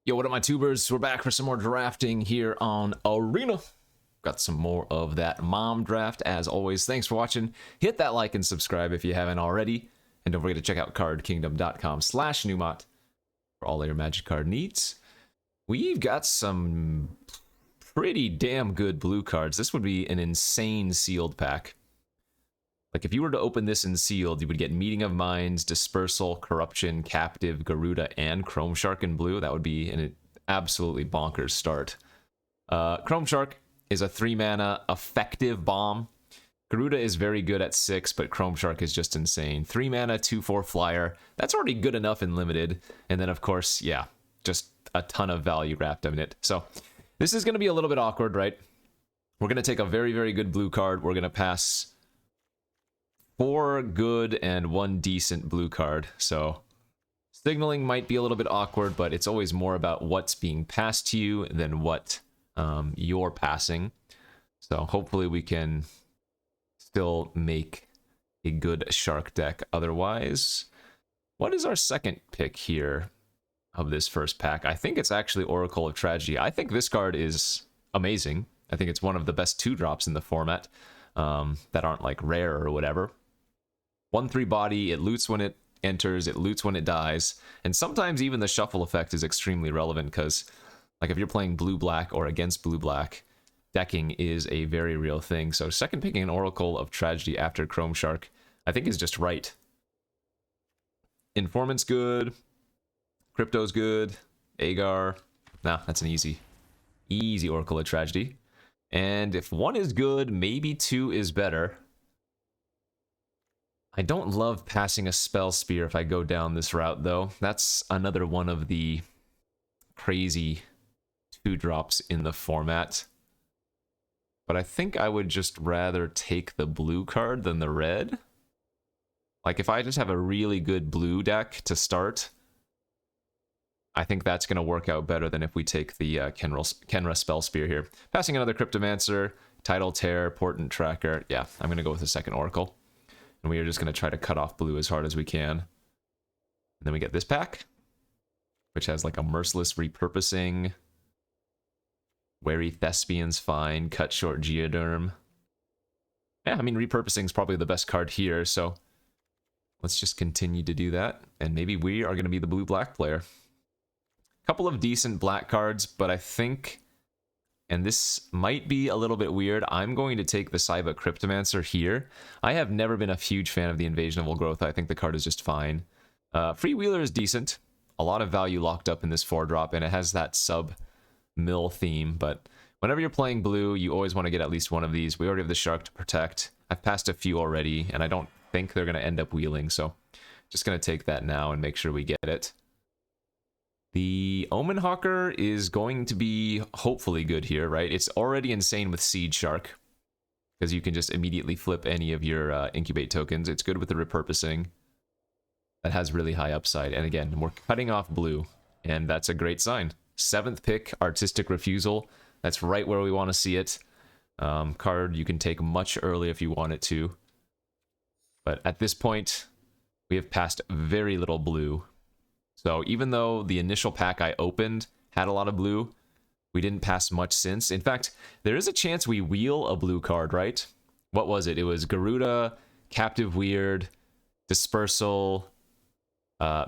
Yo, what up, my tubers? We're back for some more drafting here on Arena. Got some more of that mom draft. As always, thanks for watching. Hit that like and subscribe if you haven't already. And don't forget to check out cardkingdom.com/Numot for all your Magic card needs. We've got some pretty damn good blue cards. This would be an insane sealed pack. Like, if you were to open this in sealed, you would get Meeting of Minds, Dispersal, Corruption, Captive, Garuda, and Chrome Shark in blue. That would be an absolutely bonkers start. Chrome Shark is a 3-mana effective bomb. Garuda is very good at 6, but Chrome Shark is just insane. 3-mana, 2/4 flyer. That's already good enough in limited. And then, of course, yeah, just a ton of value wrapped in it. So this is going to be a little bit awkward, right? We're going to take a very, very good blue card. We're going to pass 4 good and 1 decent blue card. So signaling might be a little bit awkward, but it's always more about what's being passed to you than what you're passing. So hopefully we can still make a good shark deck. Otherwise, what is our second pick here of this first pack? I think it's actually Oracle of Tragedy. I think this card is amazing. I think it's one of the best 2-drops in the format that aren't like rare or whatever. 1/3 body, it loots when it enters, it loots when it dies, and sometimes even the shuffle effect is extremely relevant because, like, if you're playing blue-black or against blue-black, decking is a very real thing. So second picking an Oracle of Tragedy after Chrome Shark, I think is just right. Informant's good, Crypto's good, Agar, nah, that's an easy Oracle of Tragedy. And if 1 is good, maybe 2 is better. I don't love passing a Spell Spear if I go down this route, though. That's another one of the crazy 2-drops in the format. But I think I would just rather take the blue card than the red. Like, if I just have a really good blue deck to start, I think that's going to work out better than if we take the Kenra Spell Spear here. Passing another Cryptomancer, Tidal Tear, Portent Tracker. Yeah, I'm going to go with the second Oracle. And we are just going to try to cut off blue as hard as we can. And then we get this pack, which has like a Merciless Repurposing, Wary Thespian's fine, Cut Short Geoderm. Yeah, I mean, Repurposing is probably the best card here, so let's just continue to do that. And maybe we are going to be the blue-black player. Couple of decent black cards, but I think, and this might be a little bit weird, I'm going to take the Saiba Cryptomancer here. I have never been a huge fan of the Invasion of Volgrowth. I think the card is just fine. Freewheeler is decent. A lot of value locked up in this 4-drop, and it has that sub-mill theme, but whenever you're playing blue, you always want to get at least one of these. We already have the Shark to protect. I've passed a few already, and I don't think they're going to end up wheeling, so just going to take that now and make sure we get it. The Omen Hawker is going to be hopefully good here, right? It's already insane with Seed Shark, because you can just immediately flip any of your incubate tokens. It's good with the repurposing. That has really high upside. And again, we're cutting off blue, and that's a great sign. 7th pick, Artistic Refusal. That's right where we want to see it. Card you can take much earlier if you want it to. But at this point, we have passed very little blue. So even though the initial pack I opened had a lot of blue, we didn't pass much since. In fact, there is a chance we wheel a blue card, right? What was it? It was Garuda, Captive Weird, Dispersal,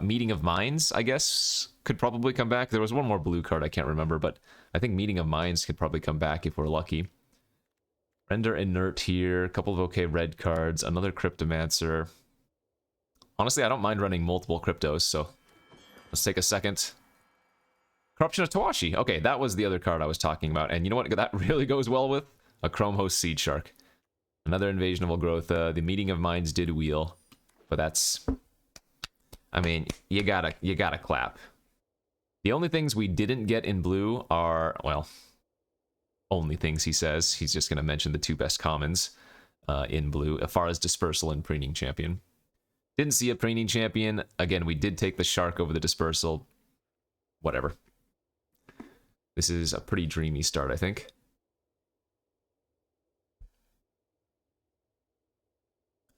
Meeting of Minds, I guess, could probably come back. There was one more blue card I can't remember, but I think Meeting of Minds could probably come back if we're lucky. Render Inert here, a couple of okay red cards, another Cryptomancer. Honestly, I don't mind running multiple Cryptos, so let's take a second. Corruption of Tawashi. Okay, that was the other card I was talking about. And you know what that really goes well with? A Chrome Host Seed Shark. Another Invasion of Volgrowth. The Meeting of Minds did wheel. But that's, I mean, you gotta clap. The only things we didn't get in blue are, well, only things he says. He's just going to mention the 2 best commons in blue, as far as Dispersal and Preening Champion. Didn't see a Preening Champion. Again, we did take the Shark over the Dispersal. Whatever. This is a pretty dreamy start, I think.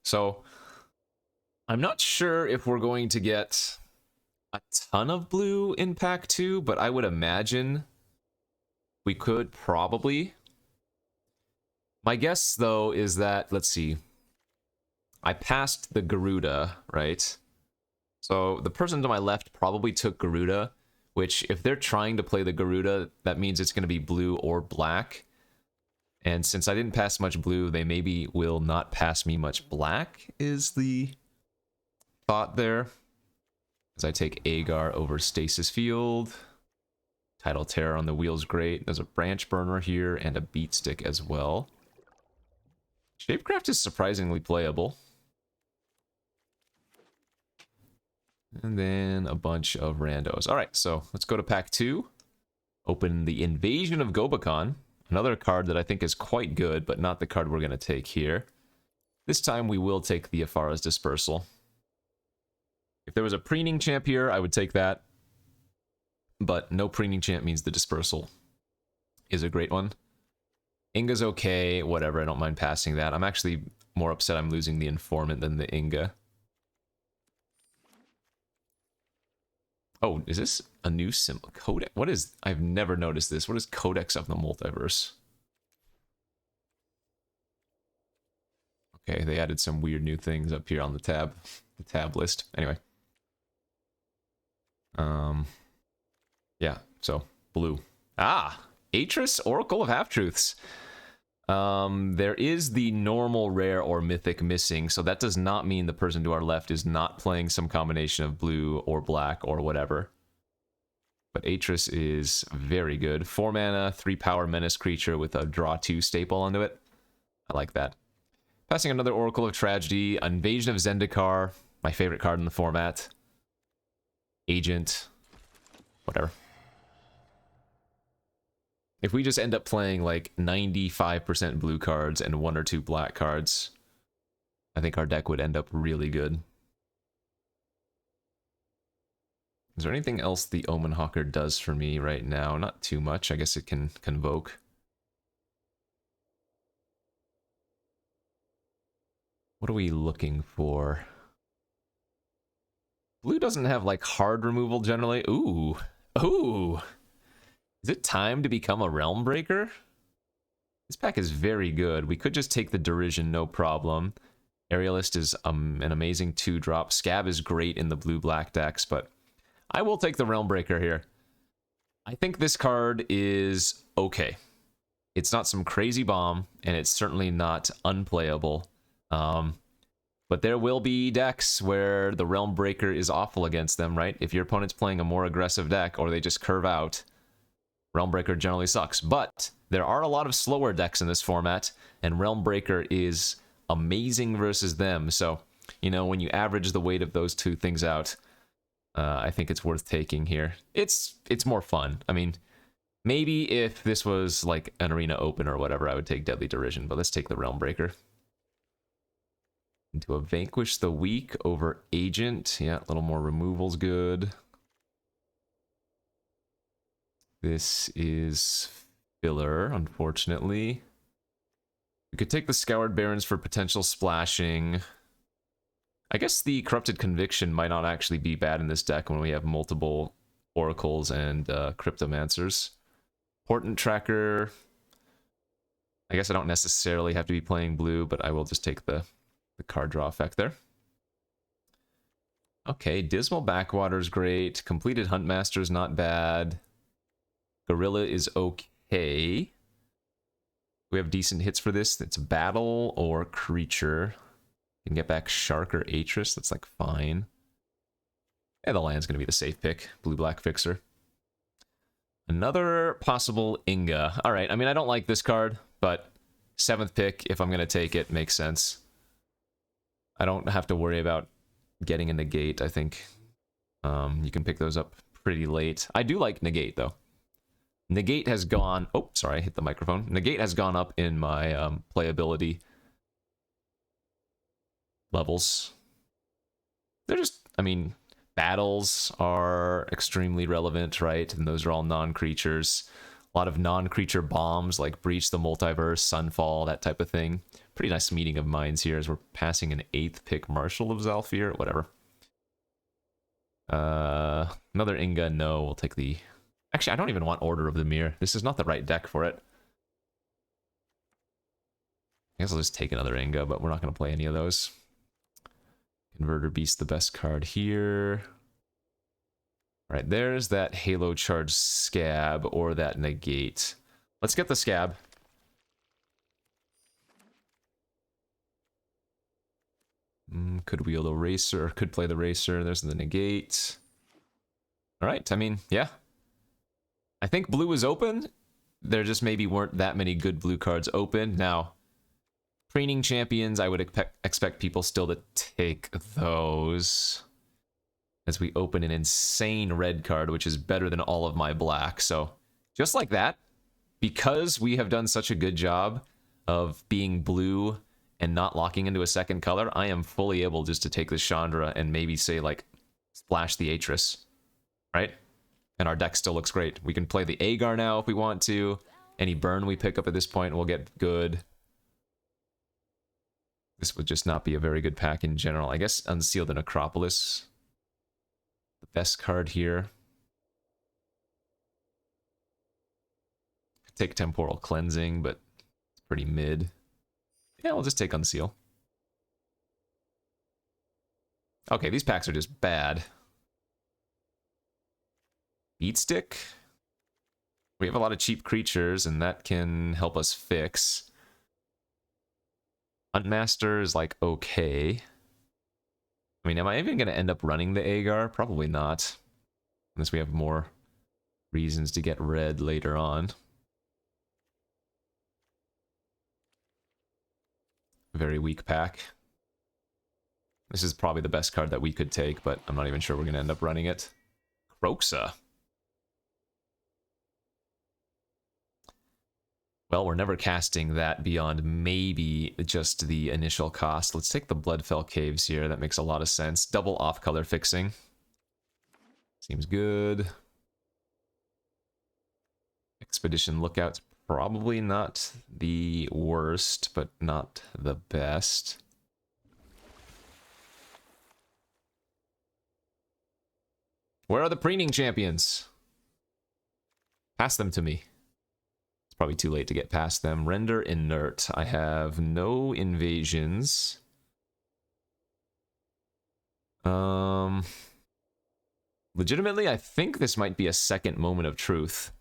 So, I'm not sure if we're going to get a ton of blue in pack 2, but I would imagine we could probably. My guess, though, is that, let's see, I passed the Garuda, right? So the person to my left probably took Garuda, which if they're trying to play the Garuda, that means it's going to be blue or black. And since I didn't pass much blue, they maybe will not pass me much black, is the thought there. As I take Agar over Stasis Field. Tidal Terror on the wheel's great. There's a Branch Burner here and a Beat Stick as well. Shapecraft is surprisingly playable. And then a bunch of randos. Alright, so let's go to pack 2. Open the Invasion of Gobakon. Another card that I think is quite good, but not the card we're going to take here. This time we will take the Afara's Dispersal. If there was a Preening Champ here, I would take that. But no Preening Champ means the Dispersal is a great one. Inga's okay, whatever, I don't mind passing that. I'm actually more upset I'm losing the Informant than the Inga. Oh, is this a new symbol? Codex? What is... I've never noticed this. What is Codex of the Multiverse? Okay, they added some weird new things up here on the tab list. Anyway. Yeah, so, blue. Ah! Atris, Oracle of Half-Truths. There is the normal rare or mythic missing, so that does not mean the person to our left is not playing some combination of blue or black or whatever. But Atris is very good. 4 mana, 3 power menace creature with a draw 2 staple onto it. I like that. Passing another Oracle of Tragedy, Invasion of Zendikar, my favorite card in the format. Agent, whatever. If we just end up playing like 95% blue cards and 1 or 2 black cards, I think our deck would end up really good. Is there anything else the Omen Hawker does for me right now? Not too much. I guess it can convoke. What are we looking for? Blue doesn't have like hard removal generally. Ooh. Ooh. Is it time to become a Realm Breaker? This pack is very good. We could just take the Derision, no problem. Aerialist is an amazing 2-drop. Scab is great in the blue-black decks, but I will take the Realm Breaker here. I think this card is okay. It's not some crazy bomb, and it's certainly not unplayable. But there will be decks where the Realm Breaker is awful against them, right? If your opponent's playing a more aggressive deck, or they just curve out, Realm Breaker generally sucks. But there are a lot of slower decks in this format, and Realm Breaker is amazing versus them. So, you know, when you average the weight of those two things out, I think it's worth taking here. It's more fun. I mean, maybe if this was like an Arena Open or whatever, I would take Deadly Derision, but let's take the Realm Breaker. Into a Vanquish the Weak over Agent. Yeah, a little more removal's good. This is filler, unfortunately. We could take the Scoured Barrens for potential splashing. I guess the Corrupted Conviction might not actually be bad in this deck when we have multiple Oracles and Cryptomancers. Portent Tracker. I guess I don't necessarily have to be playing blue, but I will just take the card draw effect there. Okay, Dismal Backwater's great. Completed Huntmaster's not bad. Gorilla is okay. We have decent hits for this. It's Battle or Creature. You can get back Shark or Atris. That's like fine. Yeah, the land's going to be the safe pick. Blue-black fixer. Another possible Inga. All right, I mean, I don't like this card, but 7th pick, if I'm going to take it, makes sense. I don't have to worry about getting a Negate, I think. You can pick those up pretty late. I do like Negate, though. Negate has gone... Oh, sorry, I hit the microphone. Negate has gone up in my playability levels. They're just... I mean, battles are extremely relevant, right? And those are all non-creatures. A lot of non-creature bombs, like Breach the Multiverse, Sunfall, that type of thing. Pretty nice meeting of minds here as we're passing an 8th pick Marshal of Zalfir, whatever. Another Inga, no, we'll take the... Actually, I don't even want Order of the Mirror. This is not the right deck for it. I guess I'll just take another Inga, but we're not going to play any of those. Converter Beast, the best card here. Alright, there's that Halo Charge Scab, or that Negate. Let's get the Scab. Could wield a Racer, could play the Racer. There's the Negate. Alright, I mean, yeah. I think blue is open. There just maybe weren't that many good blue cards open. Now, Preening Champions, I would expect people still to take those. As we open an insane red card, which is better than all of my black. So, just like that, because we have done such a good job of being blue and not locking into a second color, I am fully able just to take the Chandra and maybe say, like, splash the Atris. Right? And our deck still looks great. We can play the Agar now if we want to. Any burn we pick up at this point will get good. This would just not be a very good pack in general. I guess Unseal the Necropolis. The best card here. Take Temporal Cleansing, but it's pretty mid. Yeah, we'll just take Unseal. Okay, these packs are just bad. Beatstick? We have a lot of cheap creatures, and that can help us fix. Huntmaster is, like, okay. I mean, am I even going to end up running the Agar? Probably not. Unless we have more reasons to get red later on. Very weak pack. This is probably the best card that we could take, but I'm not even sure we're going to end up running it. Kroxa. Well, we're never casting that beyond maybe just the initial cost. Let's take the Bloodfell Caves here. That makes a lot of sense. Double off-color fixing. Seems good. Expedition Lookout's probably not the worst, but not the best. Where are the Preening Champions? Pass them to me. Probably too late to get past them. Render Inert. I have no invasions. Legitimately, I think this might be a second Moment of Truth.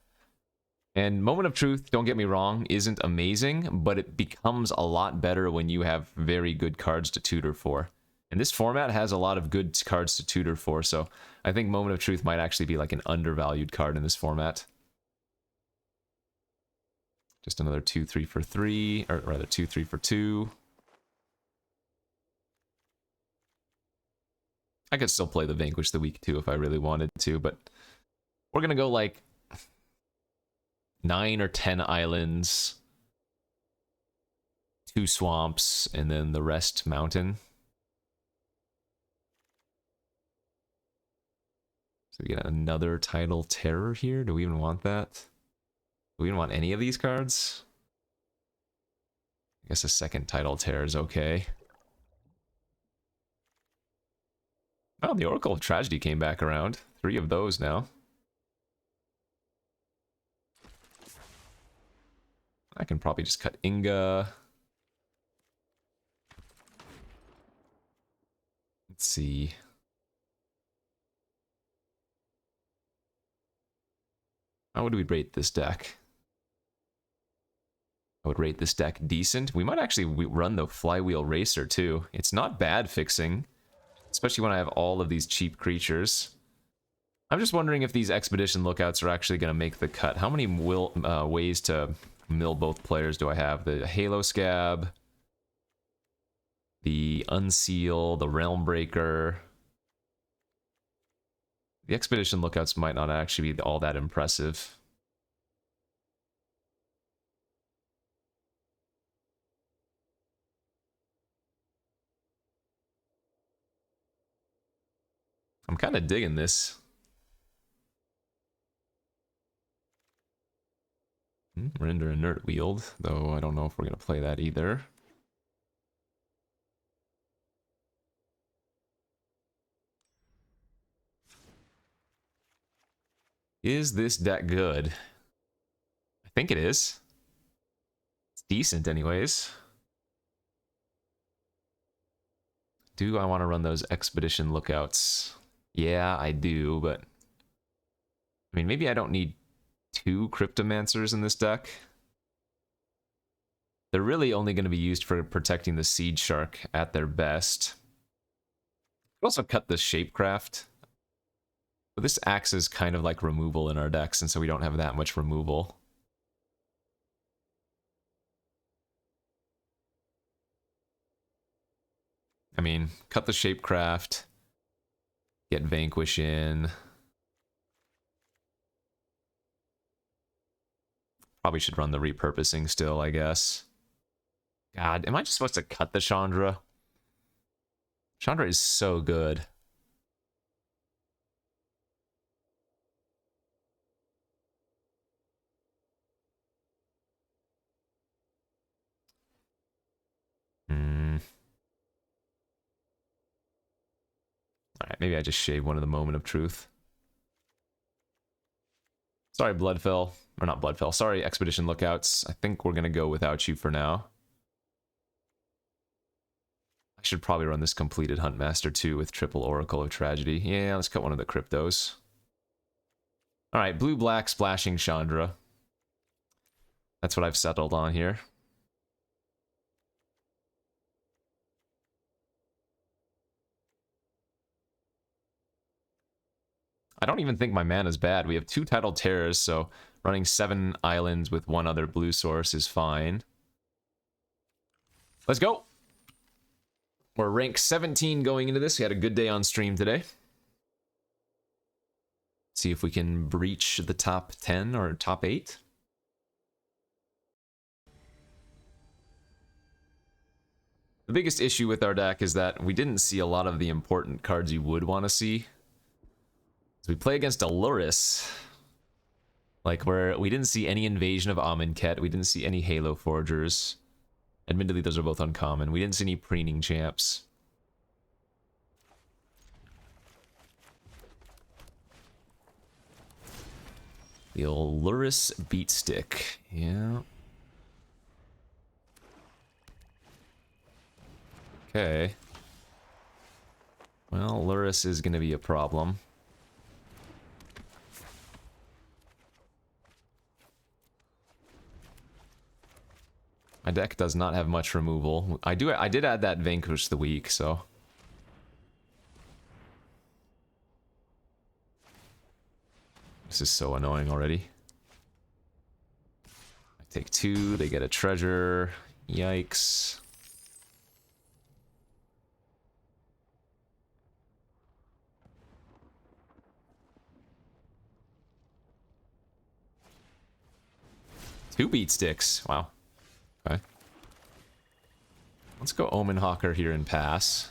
And Moment of Truth, don't get me wrong, isn't amazing, but it becomes a lot better when you have very good cards to tutor for. And this format has a lot of good cards to tutor for, so I think Moment of Truth might actually be like an undervalued card in this format. Just another 2-3 for 3, or rather 2-3 for 2. I could still play the Vanquish the Weak too if I really wanted to, but we're gonna go like 9 or 10 islands, 2 swamps, and then the rest mountain. So we get another Tidal Terror here. Do we even want that? Do we even want any of these cards? I guess a second Tidal Terror is okay. Oh, the Oracle of Tragedy came back around. 3 of those now. I can probably just cut Inga. Let's see. How would we rate this deck? I would rate this deck decent. We might actually run the Flywheel Racer too. It's not bad fixing, especially when I have all of these cheap creatures. I'm just wondering if these Expedition Lookouts are actually going to make the cut. How many ways to mill both players do I have? The Halo Scab, the Unseal, the Realm Breaker. The Expedition Lookouts might not actually be all that impressive. I'm kind of digging this. Render Inert Wield, though I don't know if we're going to play that either. Is this deck good? I think it is. It's decent anyways. Do I want to run those Expedition Lookouts? Yeah, I do, but... I mean, maybe I don't need 2 Cryptomancers in this deck. They're really only going to be used for protecting the Seed Shark at their best. Could also cut the Shapecraft. But this acts as kind of like removal in our decks, and so we don't have that much removal. I mean, cut the Shapecraft, get Vanquish in. Probably should run the repurposing still, I guess. God, am I just supposed to cut the Chandra? Chandra is so good. Alright, maybe I just shave one of the Moment of Truth. Sorry, Bloodfell. Or not Bloodfell. Sorry, Expedition Lookouts. I think we're going to go without you for now. I should probably run this completed Huntmaster too with triple Oracle of Tragedy. Yeah, let's cut one of the Cryptos. Alright, blue-black splashing Chandra. That's what I've settled on here. I don't even think my mana's bad. We have 2 Titled Terrors, so running 7 islands with 1 other blue source is fine. Let's go! We're rank 17 going into this. We had a good day on stream today. See if we can breach the top 10 or top 8. The biggest issue with our deck is that we didn't see a lot of the important cards you would want to see. So we play against a Luris. Like, where we didn't see any Invasion of Amonkhet, we didn't see any Halo Forgers. Admittedly, those are both uncommon. We didn't see any Preening Champs. The old Luris Beatstick. Yeah. Okay. Well, Luris is going to be a problem. My deck does not have much removal. I did add that Vanquish the Weak, so... This is so annoying already. I take 2, they get a treasure. Yikes. Two beat sticks. Wow. Okay. Let's go Omen Hawker here and pass.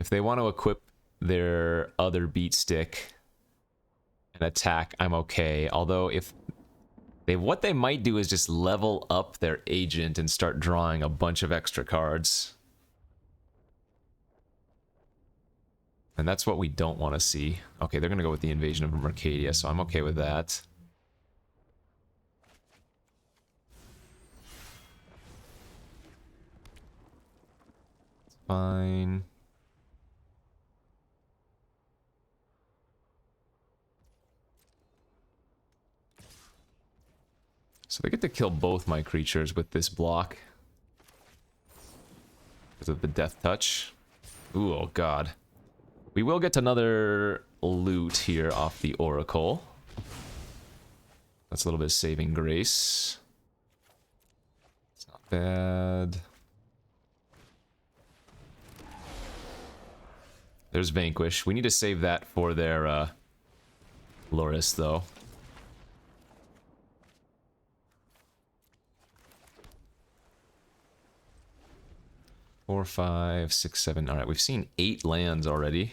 If they want to equip their other beat stick and attack, I'm okay. Although if what they might do is just level up their agent and start drawing a bunch of extra cards. And that's what we don't want to see. Okay, they're going to go with the Invasion of Mercadia, so I'm okay with that. Fine. So they get to kill both my creatures with this block. Because of the Death Touch. Ooh, oh god. We will get another loot here off the Oracle. That's a little bit of saving grace. It's not bad. There's Vanquish. We need to save that for their Loris, though. Four, 5, 6, 7. Alright, we've seen 8 lands already.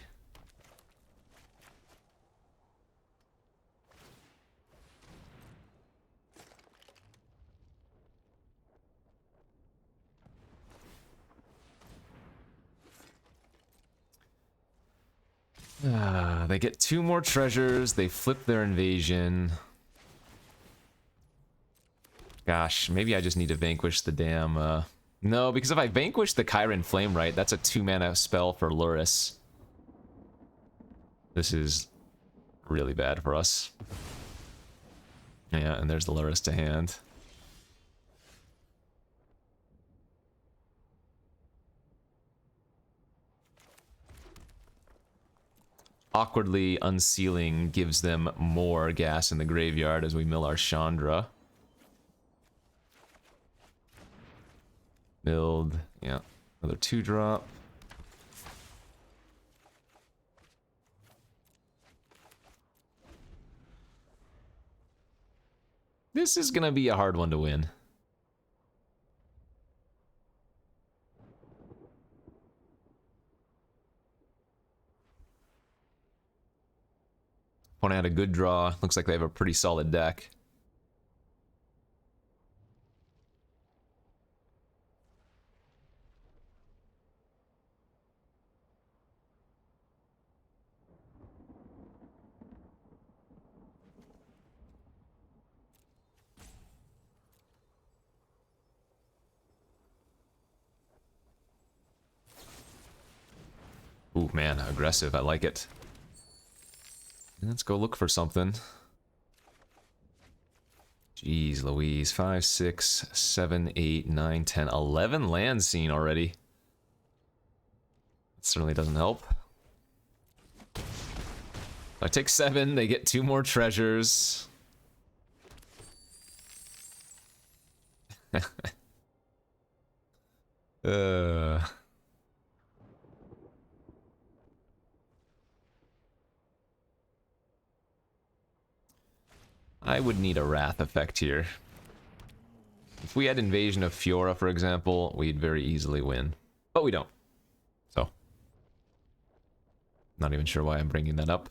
They get 2 more treasures. They flip their invasion. Gosh, maybe I just need to vanquish the damn... No, because if I vanquish the Chiron Flame Right, that's a 2-mana spell for Luris. This is really bad for us. Yeah, and there's the Luris to hand. Awkwardly unsealing gives them more gas in the graveyard as we mill our Chandra. Build, yeah, another 2-drop. This is gonna be a hard one to win. Opponent had a good draw. Looks like they have a pretty solid deck. Ooh, man, aggressive. I like it. Let's go look for something. Jeez Louise. 5, 6, 7, 8, 9, 10, 11 lands seen already. That certainly doesn't help. I take 7, they get 2 more treasures. I would need a Wrath effect here. If we had Invasion of Fiora, for example, we'd very easily win. But we don't. So. Not even sure why I'm bringing that up.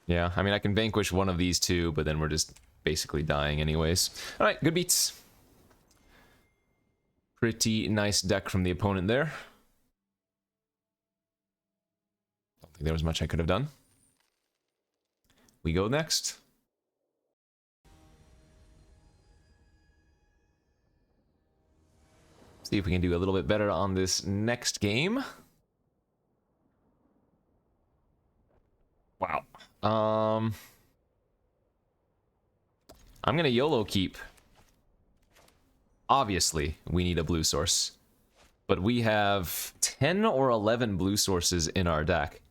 Yeah, I mean, I can vanquish one of these two, but then we're just basically dying anyways. Alright, good beats. Pretty nice deck from the opponent there. Don't think there was much I could have done. We go next. See if we can do a little bit better on this next game. Wow. I'm gonna YOLO keep. Obviously, we need a blue source. But we have 10 or 11 blue sources in our deck.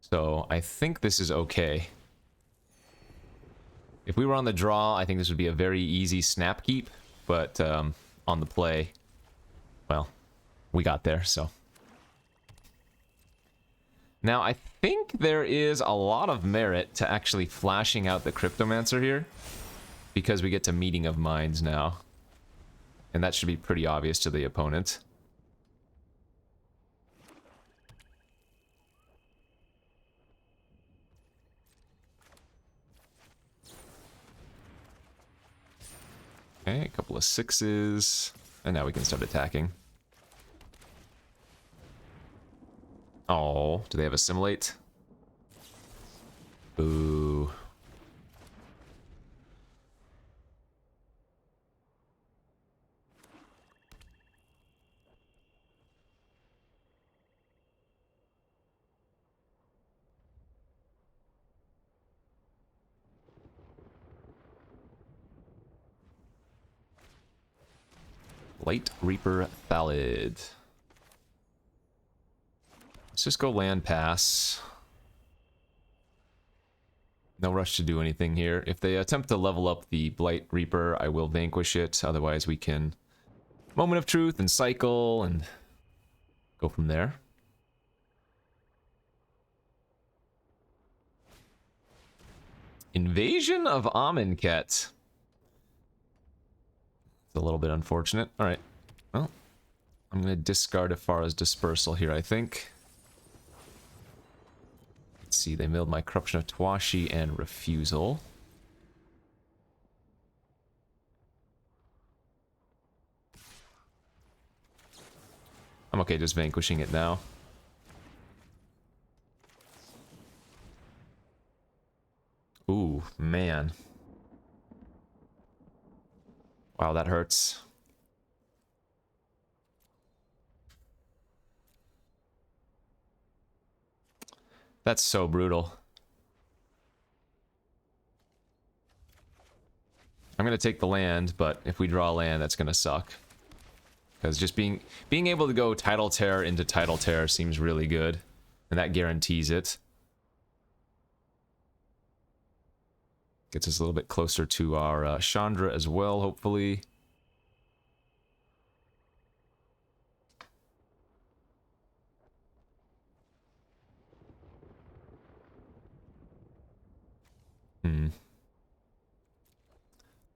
So I think this is okay. If we were on the draw, I think this would be a very easy snap keep. But on the play, well, we got there, so. Now, I think there is a lot of merit to actually flashing out the Cryptomancer here. Because we get to Meeting of Minds now. And that should be pretty obvious to the opponent. Okay, a couple of 6s. And now we can start attacking. Oh, do they have Assimilate? Boo. Light Reaper Thallid. Let's just go land pass. No rush to do anything here. If they attempt to level up the Blight Reaper, I will vanquish it. Otherwise, we can Moment of Truth and cycle and go from there. Invasion of Amonkhet. It's a little bit unfortunate. Alright. Well, I'm going to discard Afara's Dispersal here, I think. Let's see, they milled my Corruption of Tawashi and Refusal. I'm okay just vanquishing it now. Ooh, man. Wow, that hurts. That's so brutal. I'm gonna take the land, but if we draw land, that's gonna suck. Because just being able to go Tidal Terror into Tidal Terror seems really good. And that guarantees it. Gets us a little bit closer to our Chandra as well, hopefully. A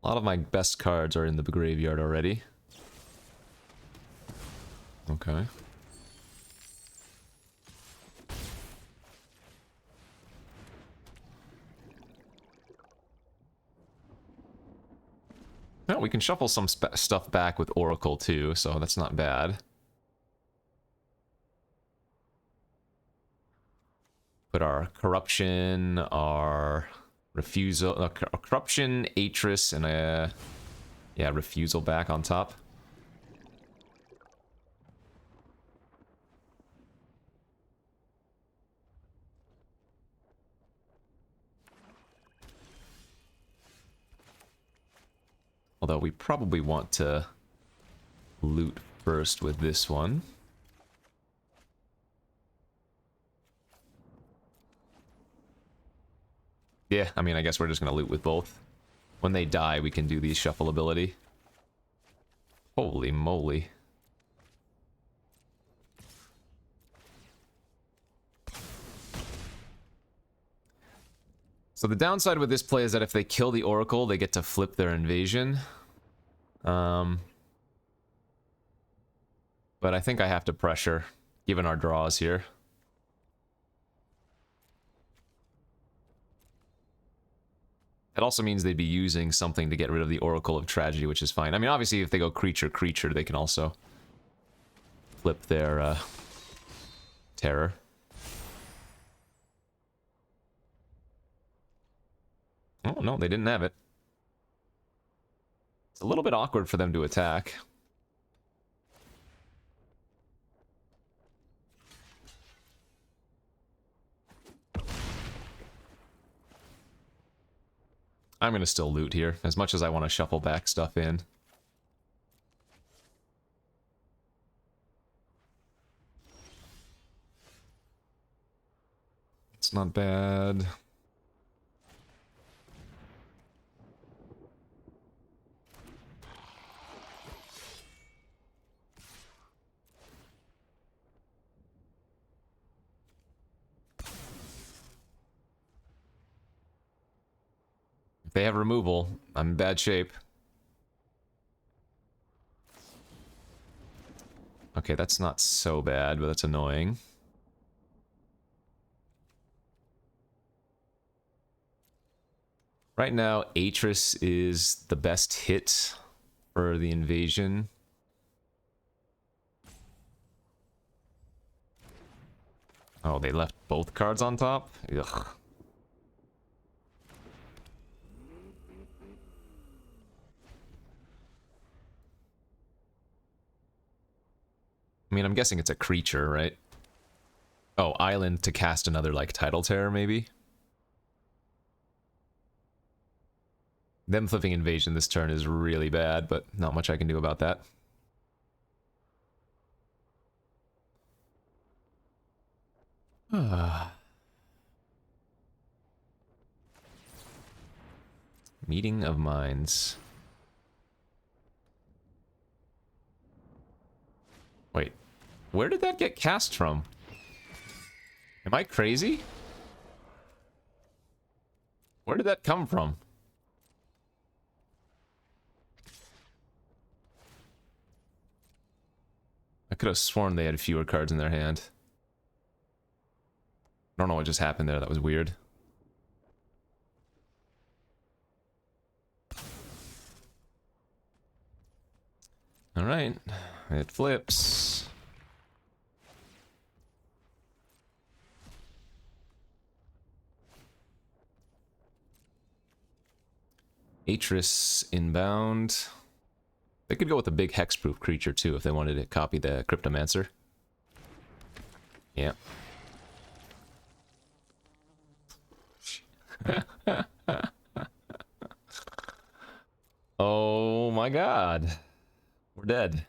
lot of my best cards are in the graveyard already. Okay. No, we can shuffle some stuff back with Oracle too, so that's not bad. Put our Corruption, our Refusal, Corruption, Atris, and a, yeah, Refusal back on top. Although we probably want to loot first with this one. Yeah, I mean, I guess we're just going to loot with both. When they die, we can do the shuffle ability. Holy moly. So the downside with this play is that if they kill the Oracle, they get to flip their invasion. But I think I have to pressure, given our draws here. It also means they'd be using something to get rid of the Oracle of Tragedy, which is fine. I mean, obviously, if they go creature, creature, they can also flip their terror. Oh, no, they didn't have it. It's a little bit awkward for them to attack. I'm going to still loot here, as much as I want to shuffle back stuff in. It's not bad. If they have removal, I'm in bad shape. Okay, that's not so bad, but that's annoying. Right now, Atris is the best hit for the invasion. Oh, they left both cards on top? Ugh. I mean, I'm guessing it's a creature, right? Oh, island to cast another, like, Tidal Terror, maybe? Them flipping invasion this turn is really bad, but not much I can do about that. Meeting of Minds. Wait, where did that get cast from? Am I crazy? Where did that come from? I could have sworn they had fewer cards in their hand. I don't know what just happened there, that was weird. Alright, it flips. Atris inbound. They could go with a big hexproof creature too if they wanted to copy the Cryptomancer. Yeah. Oh my god. We're dead.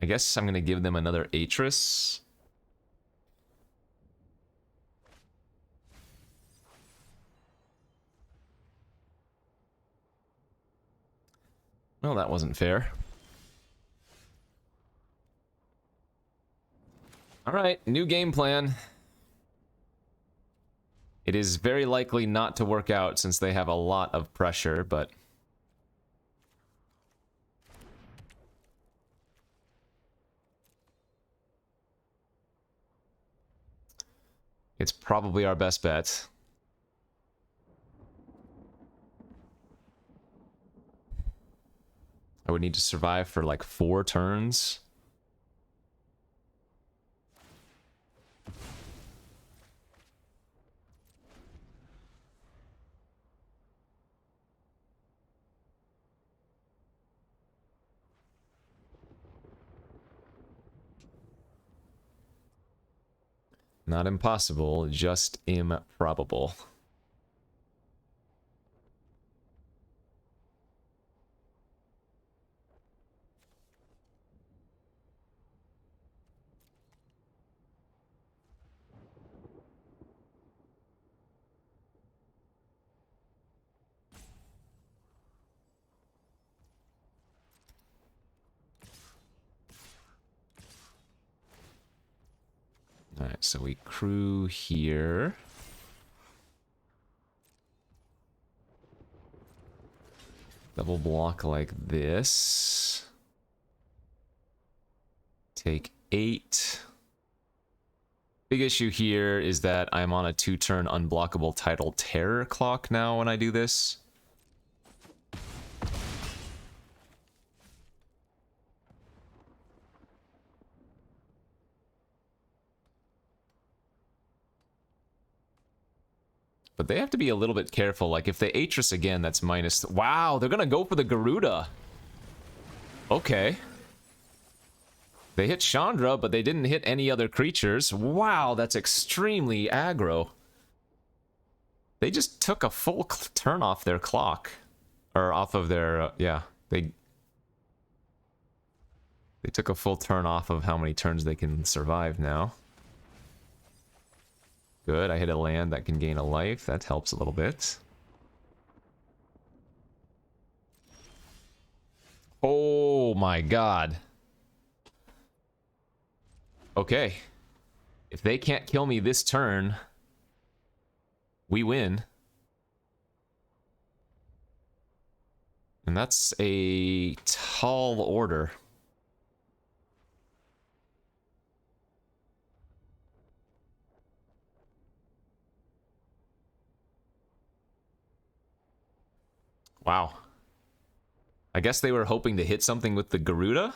I guess I'm gonna give them another Atris. Well, that wasn't fair. Alright, new game plan. It is very likely not to work out since they have a lot of pressure, but... it's probably our best bet. I would need to survive for like 4 turns. Not impossible, just improbable. Alright, so we crew here. Double block like this. Take 8. Big issue here is that I'm on a 2-turn unblockable Tidal Terror clock now when I do this. But they have to be a little bit careful. Like, if they Atris again, that's minus... wow, they're gonna go for the Garuda. Okay. They hit Chandra, but they didn't hit any other creatures. Wow, that's extremely aggro. They just took a full turn off their clock. Or off of their... yeah, they took a full turn off of how many turns they can survive now. Good, I hit a land that can gain a life. That helps a little bit. Oh my god. Okay. If they can't kill me this turn, we win. And that's a tall order. Wow. I guess they were hoping to hit something with the Garuda?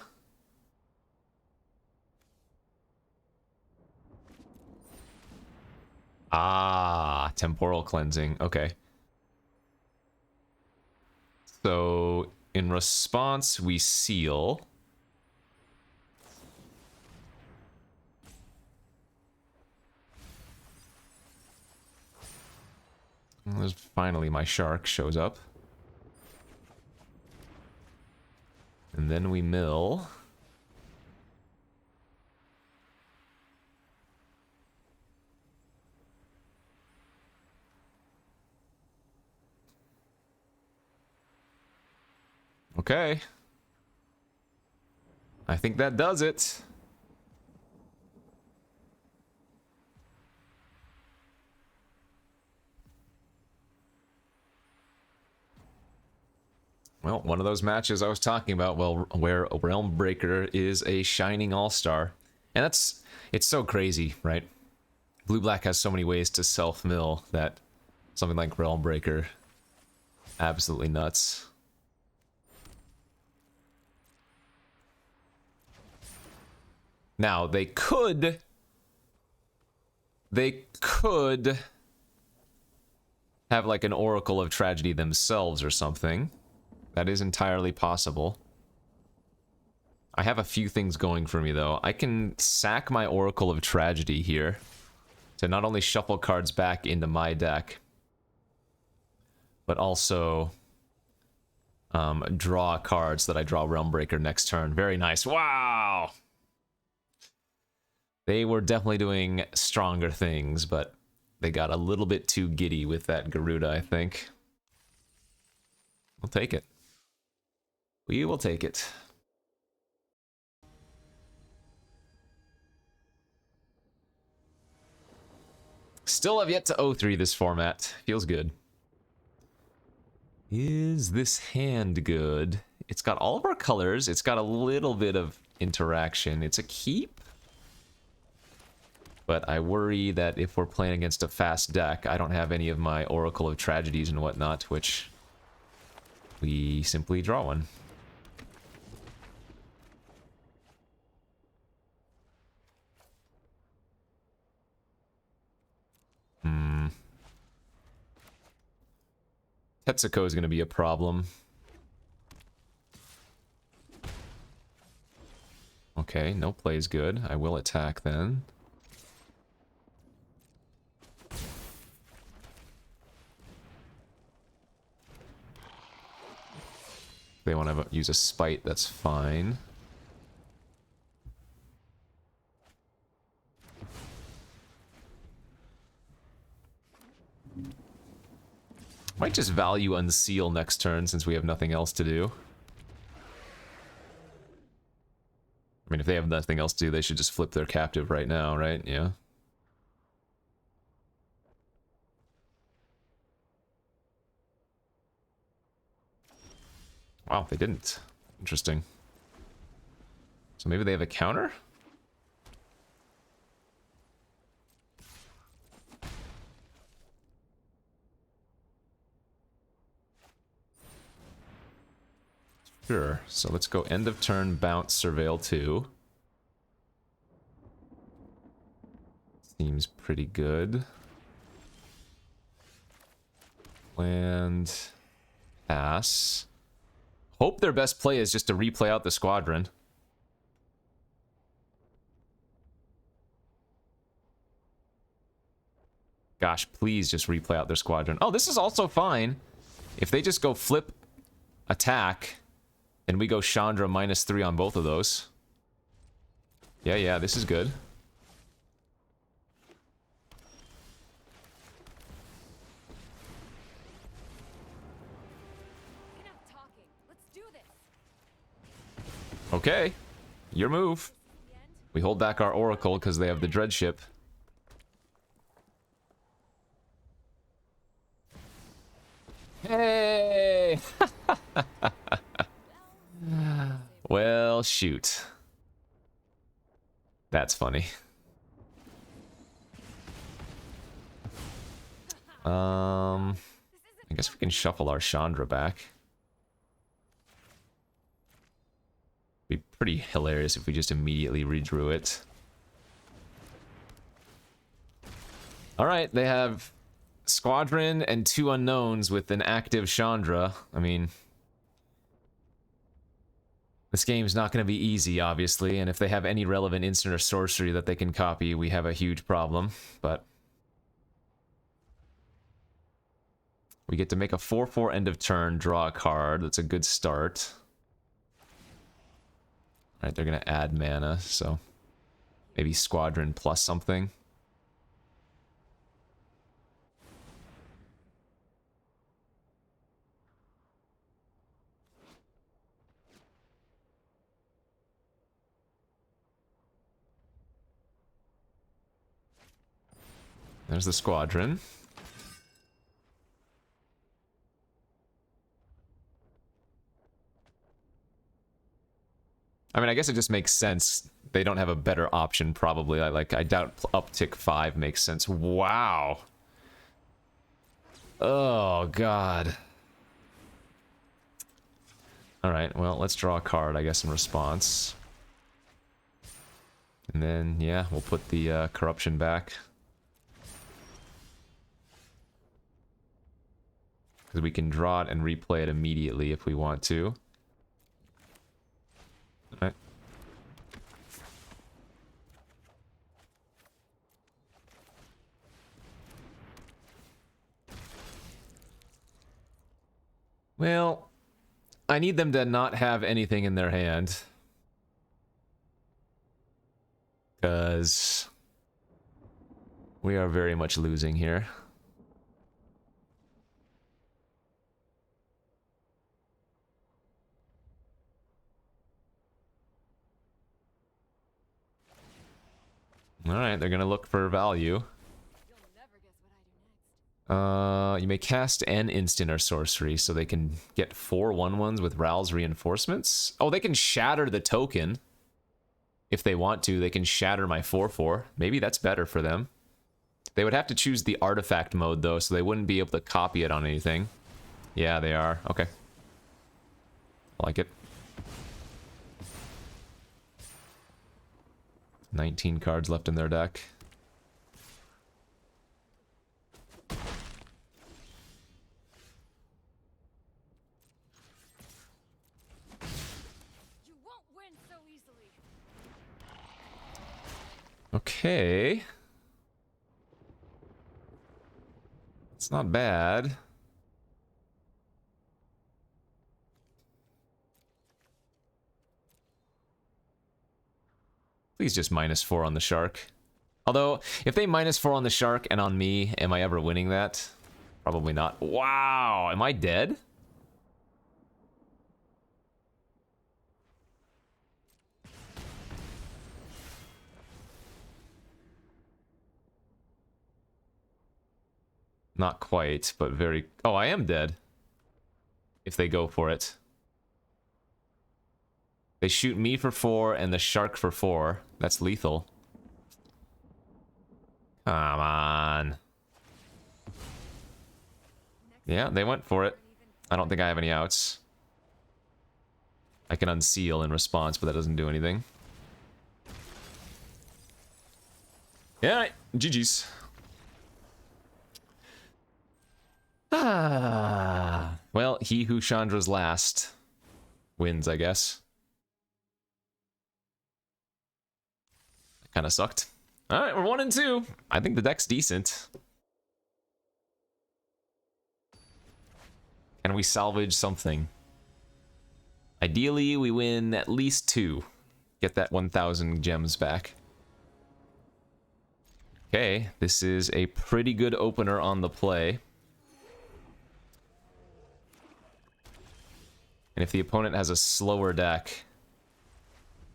Ah, temporal cleansing. Okay. So, in response, we seal. There's finally my shark shows up. And then we mill. Okay. I think that does it. Well, one of those matches I was talking about, well, where Realm Breaker is a shining all-star. And it's so crazy, right? Blue-black has so many ways to self-mill that something like Realm Breaker, absolutely nuts. Now, they could have like an Oracle of Tragedy themselves or something. That is entirely possible. I have a few things going for me, though. I can sack my Oracle of Tragedy here to not only shuffle cards back into my deck, but also draw cards that I draw Realmbreaker next turn. Very nice. Wow! They were definitely doing stronger things, but they got a little bit too giddy with that Garuda, I think. We'll take it. We will take it. Still have yet to 0-3 this format. Feels good. Is this hand good? It's got all of our colors. It's got a little bit of interaction. It's a keep. But I worry that if we're playing against a fast deck, I don't have any of my Oracle of Tragedies and whatnot, which we simply draw one. Tetsuko is going to be a problem. Okay, no play is good. I will attack then. If they want to use a spite, that's fine. Might just value Unseal next turn since we have nothing else to do. I mean, if they have nothing else to do, they should just flip their captive right now, right? Yeah. Wow, they didn't. Interesting. So maybe they have a counter? Sure, so let's go end of turn, bounce, surveil 2. Seems pretty good. Land, pass. Hope their best play is just to replay out the squadron. Gosh, please just replay out their squadron. Oh, this is also fine. If they just go flip, attack, and we go Chandra -3 on both of those. Yeah, this is good. Okay, your move. We hold back our Oracle because they have the Dread Ship. Hey! Well, shoot. That's funny. I guess we can shuffle our Chandra back. Be pretty hilarious if we just immediately redrew it. Alright, they have Squadron and 2 unknowns with an active Chandra. I mean, this game's not going to be easy, obviously, and if they have any relevant instant or sorcery that they can copy, we have a huge problem, but we get to make a 4/4 end of turn, draw a card. That's a good start. Alright, they're going to add mana, so maybe Squadron plus something. There's the Squadron. I mean, I guess it just makes sense. They don't have a better option, probably. I doubt uptick 5 makes sense. Wow. Oh, God. Alright, well, let's draw a card, I guess, in response. And then, yeah, we'll put the corruption back. Because we can draw it and replay it immediately if we want to. Alright. Well, I need them to not have anything in their hand. Because we are very much losing here. Alright, they're gonna look for value. You may cast an instant or sorcery, so they can get 4 1/1s with Ral's reinforcements. Oh, they can shatter the token. If they want to, they can shatter my 4/4. Maybe that's better for them. They would have to choose the artifact mode, though, so they wouldn't be able to copy it on anything. Yeah, they are. Okay. I like it. 19 cards left in their deck. You won't win so easily. Okay. It's not bad. Please just -4 on the shark. Although, if they -4 on the shark and on me, am I ever winning that? Probably not. Wow, am I dead? Not quite, but very... Oh, I am dead. If they go for it. They shoot me for 4 and the shark for 4. That's lethal. Come on. Yeah, they went for it. I don't think I have any outs. I can unseal in response, but that doesn't do anything. Yeah, GG's. Ah. Well, he who Chandra's last wins, I guess. That kind of sucked. Alright, we're 1 and 2. I think the deck's decent. Can we salvage something? Ideally, we win at least 2. Get that 1,000 gems back. Okay, this is a pretty good opener on the play. And if the opponent has a slower deck,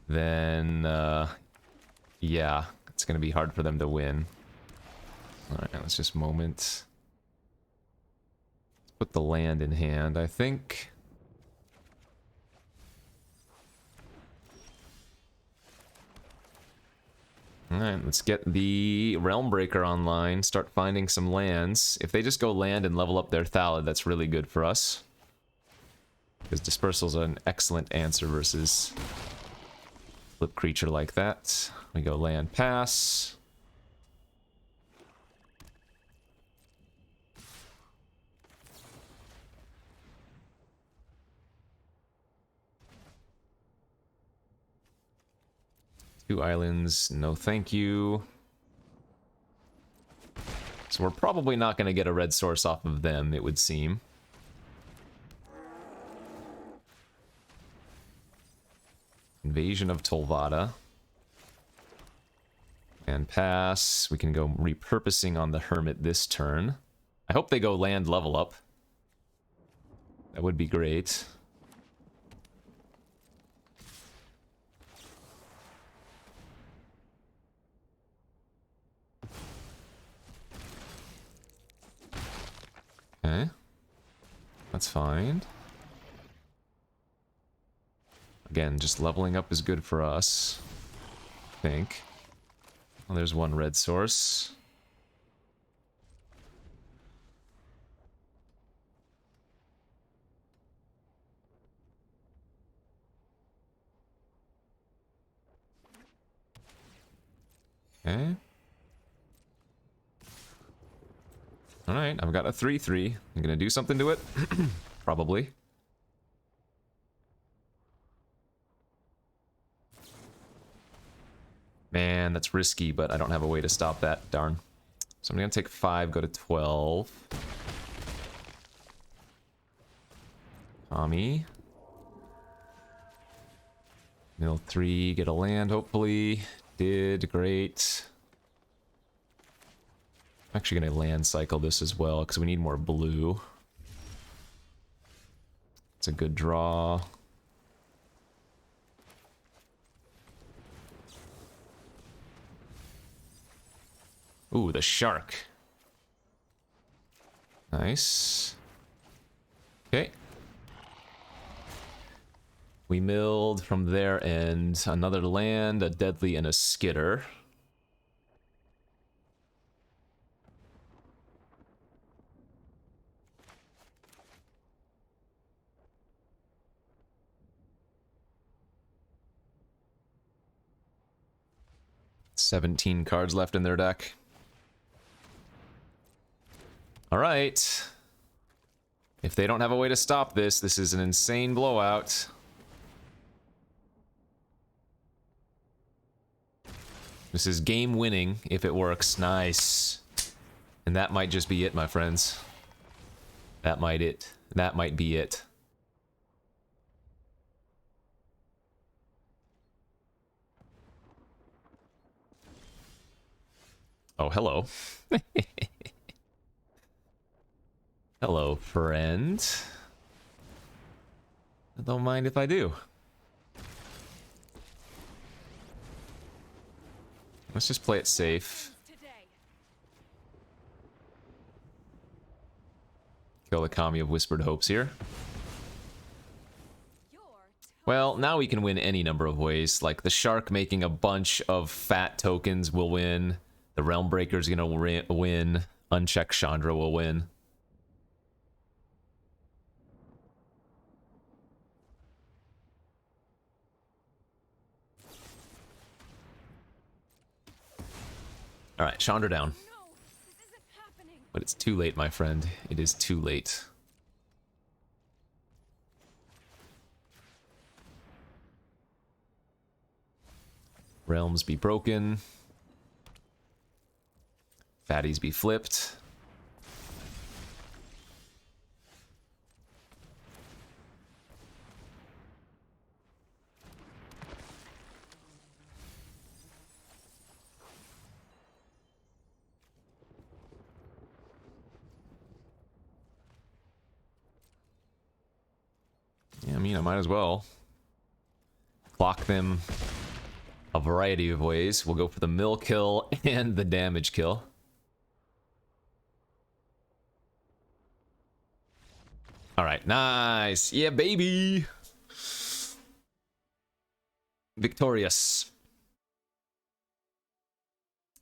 then, yeah, it's going to be hard for them to win. Alright, let's just moment. Let's put the land in hand, I think. Alright, let's get the Realm Breaker online, start finding some lands. If they just go land and level up their Thallid, that's really good for us. Because Dispersal's an excellent answer versus flip creature like that. We go land pass. Two islands, no thank you. So we're probably not going to get a red source off of them, it would seem. Invasion of Tolvada. And pass. We can go repurposing on the Hermit this turn. I hope they go land level up. That would be great. Okay. That's fine. Again, just leveling up is good for us. I think. Well, there's one red source. Okay. Alright, I've got a 3-3. I'm gonna do something to it? Probably. Man, that's risky, but I don't have a way to stop that. Darn. So I'm gonna take 5, go to 12. Tommy. Mill 3, get a land, hopefully. Did, great. I'm actually gonna land cycle this as well, because we need more blue. It's a good draw. Ooh, the shark. Nice. Okay. We milled from their end another land, a deadly, and a skitter. $17 cards left in their deck. Alright. If they don't have a way to stop this, this is an insane blowout. This is game winning if it works. Nice. And that might just be it, my friends. That might be it. Oh, hello. Hello, friend. Don't mind if I do. Let's just play it safe. Kill the Kami of Whispered Hopes here. Well, now we can win any number of ways. Like the Shark making a bunch of fat tokens will win. The Realm Breaker's gonna win. Unchecked Chandra will win. Alright, Chandra down. No, this isn't happening. But it's too late, my friend. It is too late. Realms be broken. Fatties be flipped. Yeah, I mean, I might as well clock them a variety of ways. We'll go for the mill kill and the damage kill. Alright, nice. Yeah, baby. Victorious.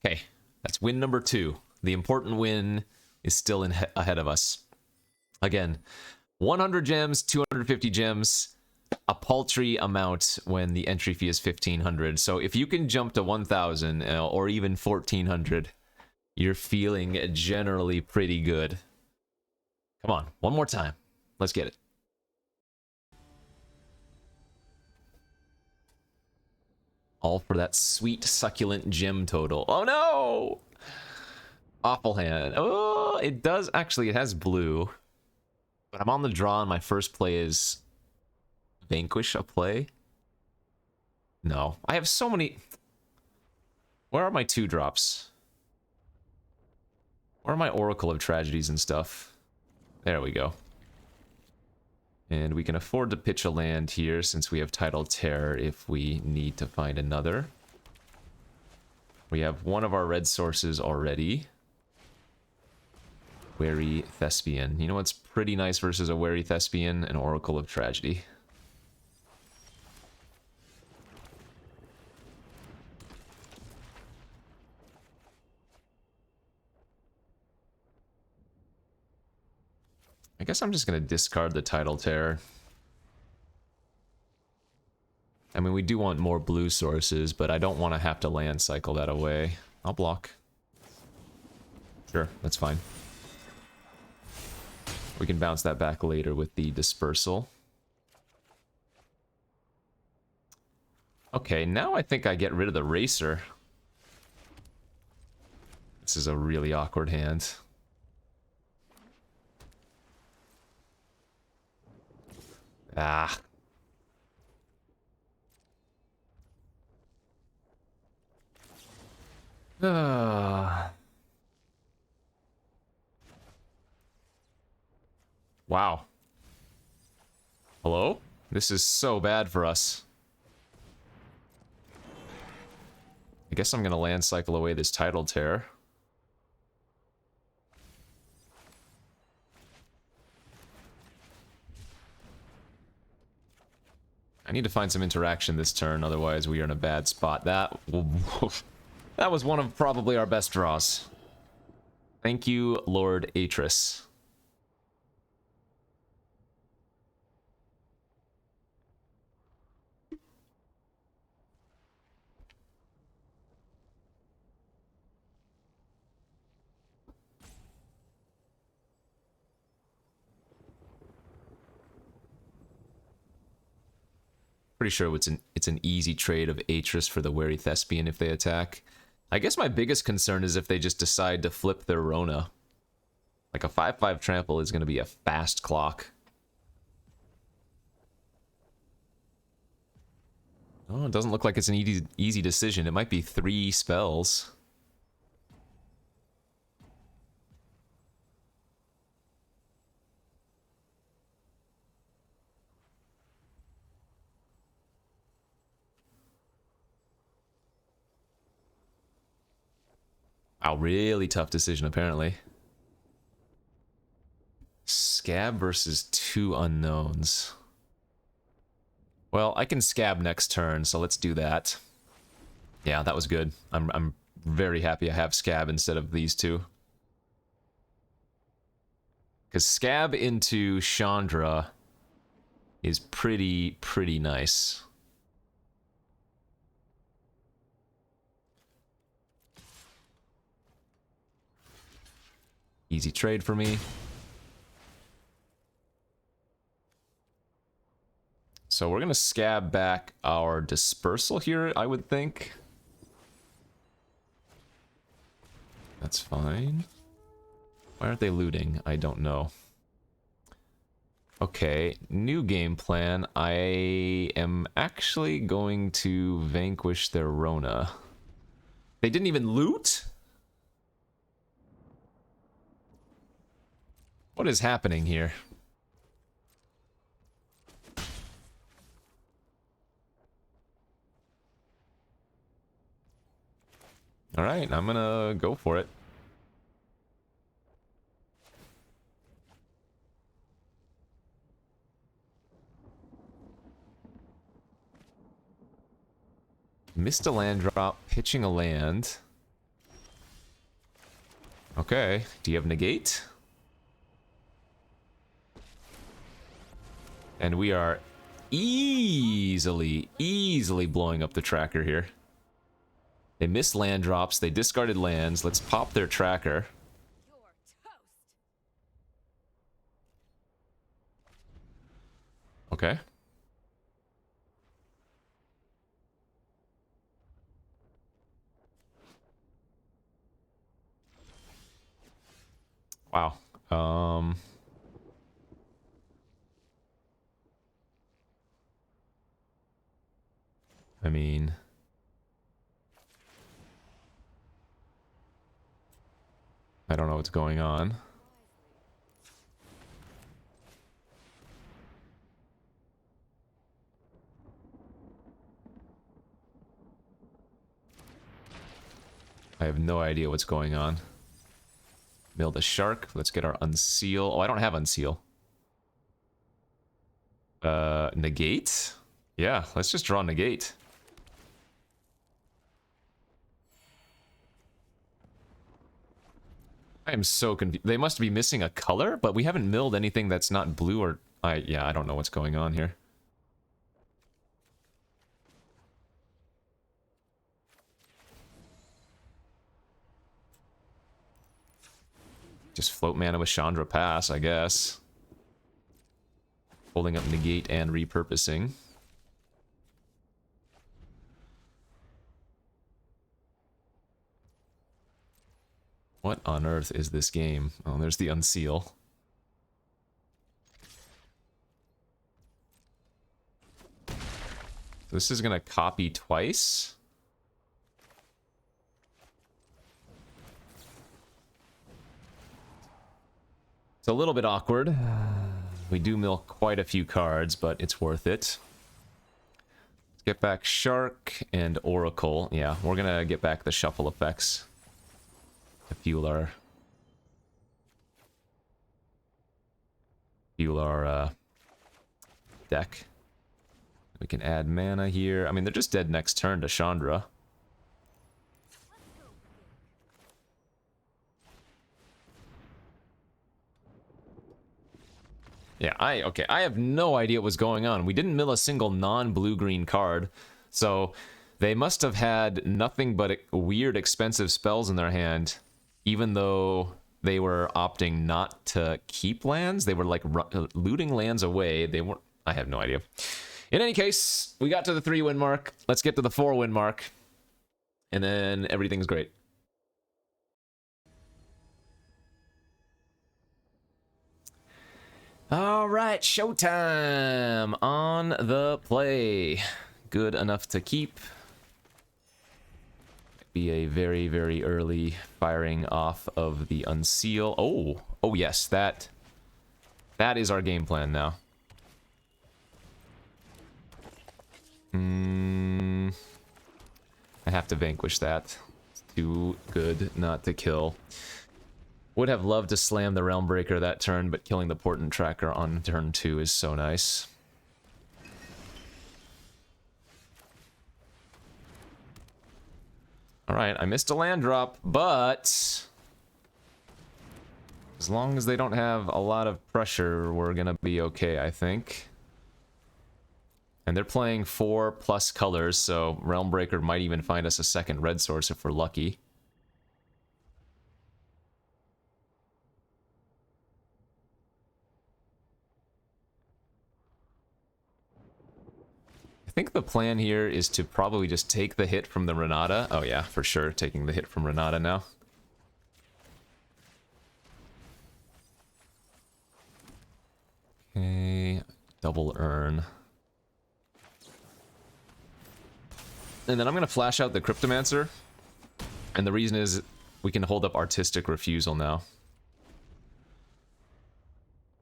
Okay, that's win number 2. The important win is still ahead of us. Again, 100 gems, 250 gems, a paltry amount when the entry fee is 1,500. So if you can jump to 1,000 or even 1,400, you're feeling generally pretty good. Come on, one more time. Let's get it. All for that sweet, succulent gem total. Oh no! Awful hand. Oh, it does actually, it has blue. But I'm on the draw and my first play is Vanquish a play? No. I have so many... Where are my 2-drops? Where are my Oracle of Tragedies and stuff? There we go. And we can afford to pitch a land here since we have Tidal Terror if we need to find another. We have one of our red sources already. Wary Thespian. You know what's pretty nice versus a Wary Thespian? An Oracle of Tragedy. I guess I'm just going to discard the Tidal Terror. I mean, we do want more blue sources, but I don't want to have to land cycle that away. I'll block. Sure, that's fine. We can bounce that back later with the dispersal. Okay, now I think I get rid of the racer. This is a really awkward hand. Ah. Wow. Hello? This is so bad for us. I guess I'm gonna land cycle away this Tidal Terror. I need to find some interaction this turn, otherwise we are in a bad spot. That was one of probably our best draws. Thank you, Lord Atris. Pretty sure it's an easy trade of Atris for the Wary Thespian if they attack. I guess my biggest concern is if they just decide to flip their Rona. Like a 5/5 trample is going to be a fast clock. Oh, it doesn't look like it's an easy decision. It might be 3 spells. Wow, really tough decision, apparently. Scab versus 2 unknowns. Well, I can scab next turn, so let's do that. Yeah, that was good. I'm very happy I have scab instead of these two. Because scab into Chandra is pretty nice. Easy trade for me. So we're gonna scab back our dispersal here, I would think. That's fine. Why aren't they looting? I don't know. Okay, new game plan. I am actually going to vanquish their Rona. They didn't even loot? What is happening here? Alright, I'm gonna go for it. Missed a land drop, pitching a land. Okay, do you have negate? And we are easily blowing up the tracker here. They missed land drops, they discarded lands. Let's pop their tracker. You're toast. Okay. Wow. I mean, I don't know what's going on. I have no idea what's going on. Mill the shark. Let's get our unseal. Oh, I don't have unseal. Negate? Yeah, let's just draw negate. I am so confused. They must be missing a color, but we haven't milled anything that's not blue or... yeah, I don't know what's going on here. Just float mana with Chandra pass, I guess. Holding up negate and repurposing. What on earth is this game? Oh, there's the unseal. This is gonna copy twice. It's a little bit awkward. We do milk quite a few cards, but it's worth it. Let's get back Shark and Oracle. Yeah, we're gonna get back the shuffle effects to fuel our deck. We can add mana here. I mean, they're just dead next turn to Chandra. Yeah, I have no idea what was going on. We didn't mill a single non-blue-green card, so they must have had nothing but weird, expensive spells in their hand, even though they were opting not to keep lands. They were, like, looting lands away. They weren't... I have no idea. In any case, we got to the 3-win mark. Let's get to the 4-win mark, and then everything's great. All right, showtime on the play. Good enough to keep. Be a very, very early firing off of the unseal. Oh yes, that is our game plan now. I have to vanquish that. It's too good not to kill. Would have loved to slam the Realm Breaker that turn, but killing the Portent Tracker on turn 2 is so nice. Alright, I missed a land drop, but... as long as they don't have a lot of pressure, we're gonna be okay, I think. And they're playing 4+ colors, so Realm Breaker might even find us a second red source if we're lucky. I think the plan here is to probably just take the hit from the Renata. Oh yeah, for sure, taking the hit from Renata now. Okay, double earn. And then I'm going to flash out the Cryptomancer. And the reason is we can hold up Artistic Refusal now.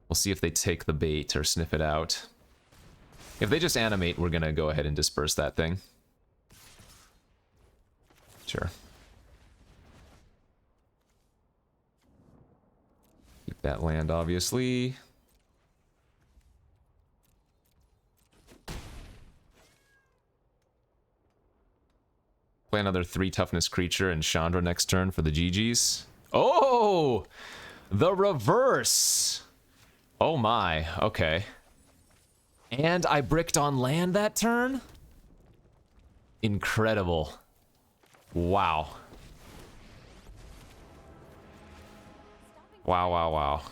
We'll see if they take the bait or sniff it out. If they just animate, we're going to go ahead and disperse that thing. Sure. Keep that land, obviously. Play another 3 toughness creature and Chandra next turn for the GGs. Oh! The reverse! Oh my, okay. And I bricked on land that turn? Incredible. Wow. Wow, wow, wow.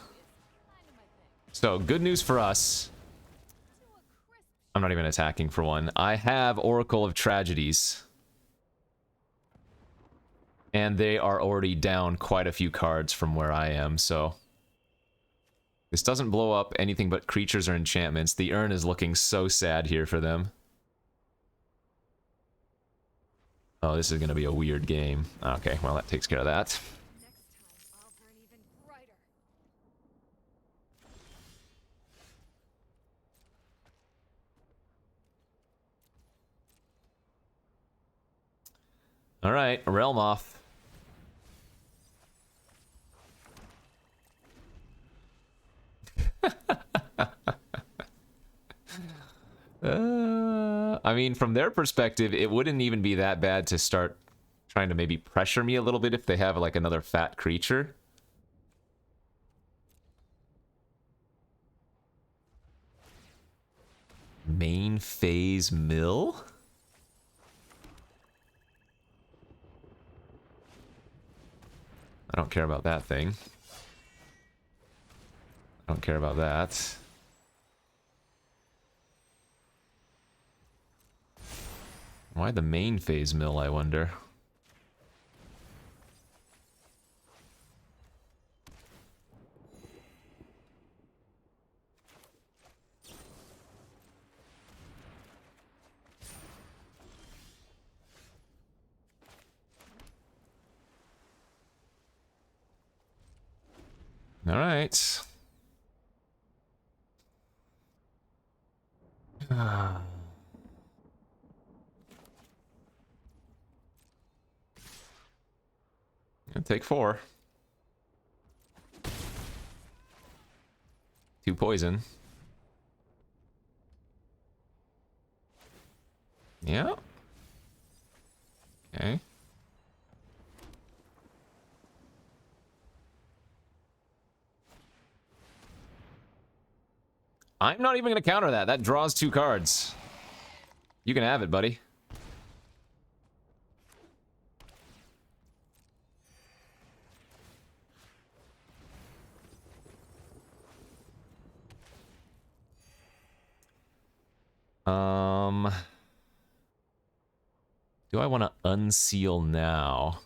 So, good news for us. I'm not even attacking for one. I have Oracle of Tragedies. And they are already down quite a few cards from where I am, so... this doesn't blow up anything but creatures or enchantments. The urn is looking so sad here for them. Oh, this is going to be a weird game. Okay, well, that takes care of that. Next time, I'll burn even brighter. Alright, Realm off. I mean, from their perspective, it wouldn't even be that bad to start trying to maybe pressure me a little bit if they have, like, another fat creature. Main phase mill? I don't care about that thing. I don't care about that. Why the main phase mill, I wonder? All right. Take 4. 2 poison. Yeah. Okay. I'm not even going to counter that. That draws 2 cards. You can have it, buddy. Do I want to unseal now?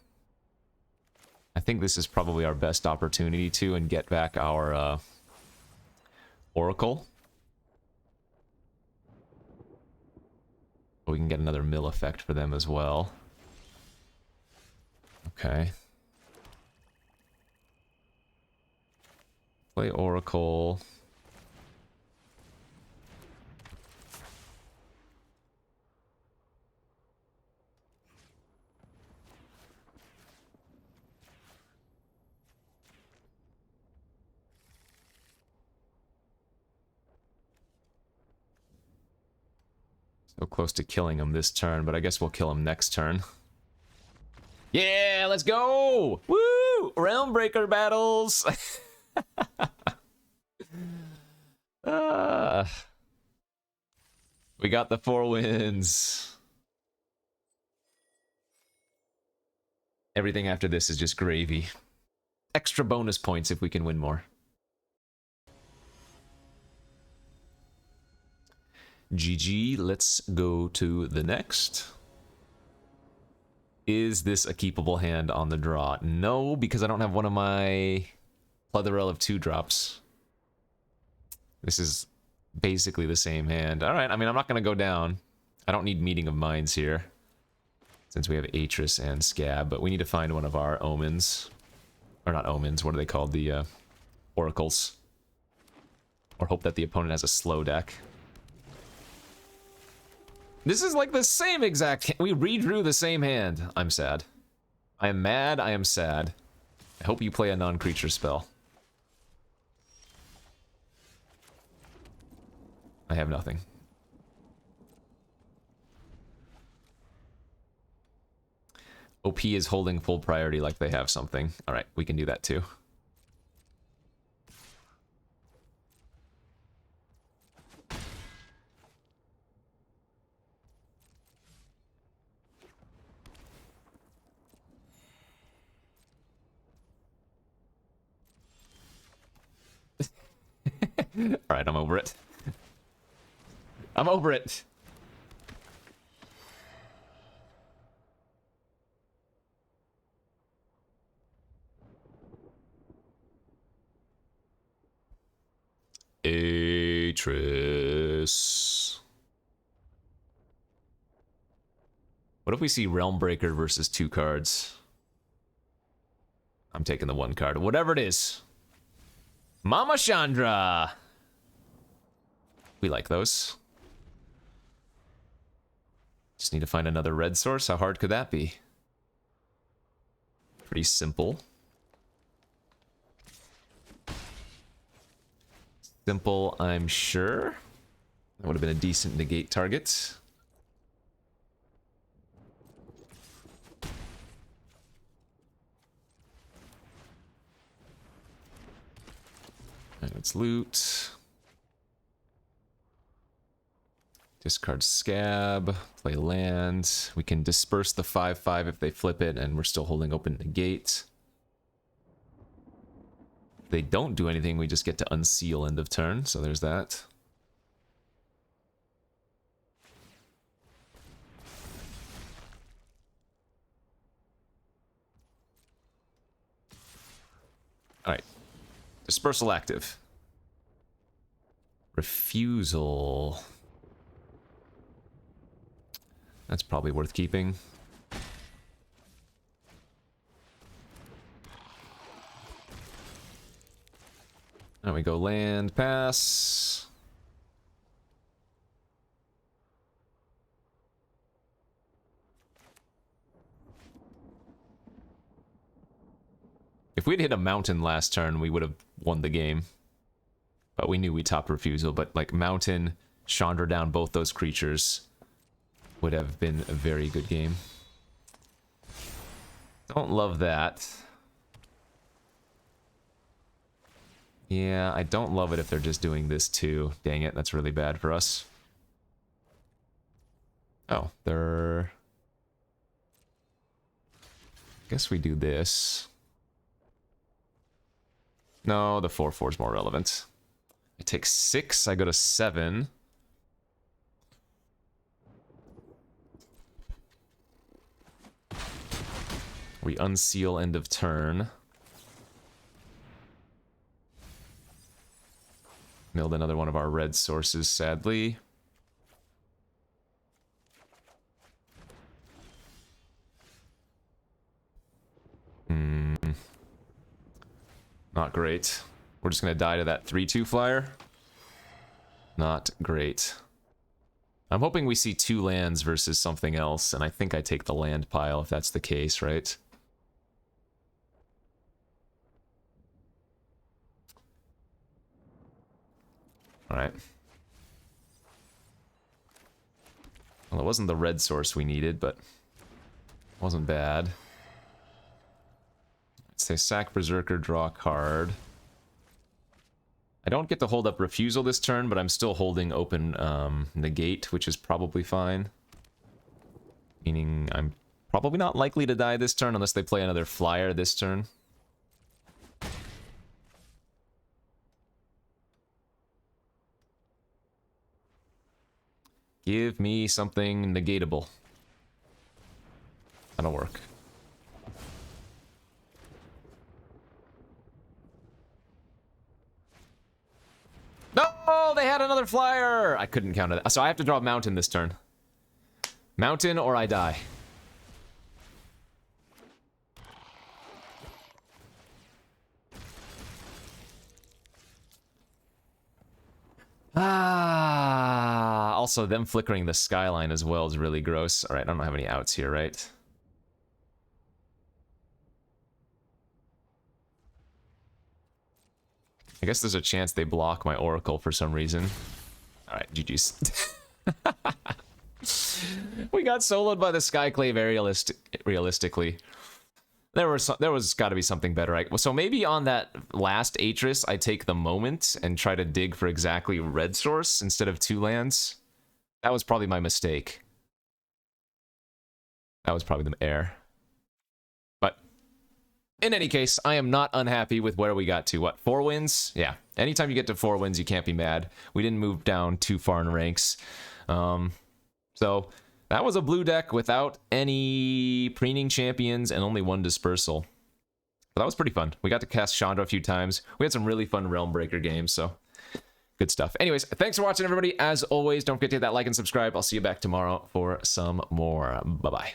I think this is probably our best opportunity to and get back our Oracle. We can get another mill effect for them as well. Okay. Play Oracle. So close to killing him this turn, but I guess we'll kill him next turn. Yeah, let's go! Woo! Realm Breaker battles! We got the 4 wins. Everything after this is just gravy. Extra bonus points if we can win more. GG, let's go to the next. Is this a keepable hand on the draw? No, because I don't have one of my plethora of 2-drops. This is basically the same hand. Alright, I mean, I'm not going to go down. I don't need Meeting of Minds here, since we have Atris and Scab, but we need to find one of our omens. Or not omens, what are they called? The oracles. Or hope that the opponent has a slow deck. This is like the same exact... We redrew the same hand. I'm sad. I am mad, I am sad. I hope you play a non-creature spell. I have nothing. OP is holding full priority like they have something. Alright, we can do that too. Alright, I'm over it. I'm over it. Atris. What if we see Realm Breaker versus 2 cards? I'm taking the 1 card. Whatever it is. Mama Chandra. We like those. Just need to find another red source. How hard could that be? Pretty simple. Simple, I'm sure. That would have been a decent negate target. Alright, let's loot. Discard Scab, play land. We can disperse the 5/5 if they flip it, and we're still holding open negate. If they don't do anything, we just get to unseal end of turn, so there's that. Dispersal active. Refusal. That's probably worth keeping. Now we go land, pass. If we'd hit a mountain last turn, we would have won the game. But we knew we topped refusal, but like mountain, Chandra down both those creatures would have been a very good game. Don't love that. Yeah, I don't love it if they're just doing this too. Dang it, that's really bad for us. Oh, they're... Guess we do this. No, the 4/4 is more relevant. I take 6, I go to 7. We unseal end of turn. Milled another one of our red sources, sadly. Not great. We're just gonna die to that 3/2 flyer. Not great. I'm hoping we see 2 lands versus something else, and I think I take the land pile if that's the case, right? Alright. Well, it wasn't the red source we needed, but it wasn't bad. Let's say sack Berserker, draw a card. I don't get to hold up refusal this turn, but I'm still holding open negate, which is probably fine. Meaning I'm probably not likely to die this turn unless they play another flyer this turn. Give me something negatable. That'll work. No, they had another flyer! I couldn't counter that. So I have to draw a mountain this turn. Mountain or I die. Also them flickering the skyline as well is really gross. Alright, I don't have any outs here, right? I guess there's a chance they block my Oracle for some reason. Alright, GG's. We got soloed by the Skyclave realistically. There was got to be something better. So maybe on that last Atris, I take the moment and try to dig for exactly red source instead of 2 lands. That was probably my mistake. That was probably the error. But in any case, I am not unhappy with where we got to. What, 4 wins? Yeah. Anytime you get to 4 wins, you can't be mad. We didn't move down too far in ranks. So that was a blue deck without any preening champions and only 1 dispersal. But that was pretty fun. We got to cast Chandra a few times. We had some really fun Realm Breaker games, so good stuff. Anyways, thanks for watching, everybody. As always, don't forget to hit that like and subscribe. I'll see you back tomorrow for some more. Bye-bye.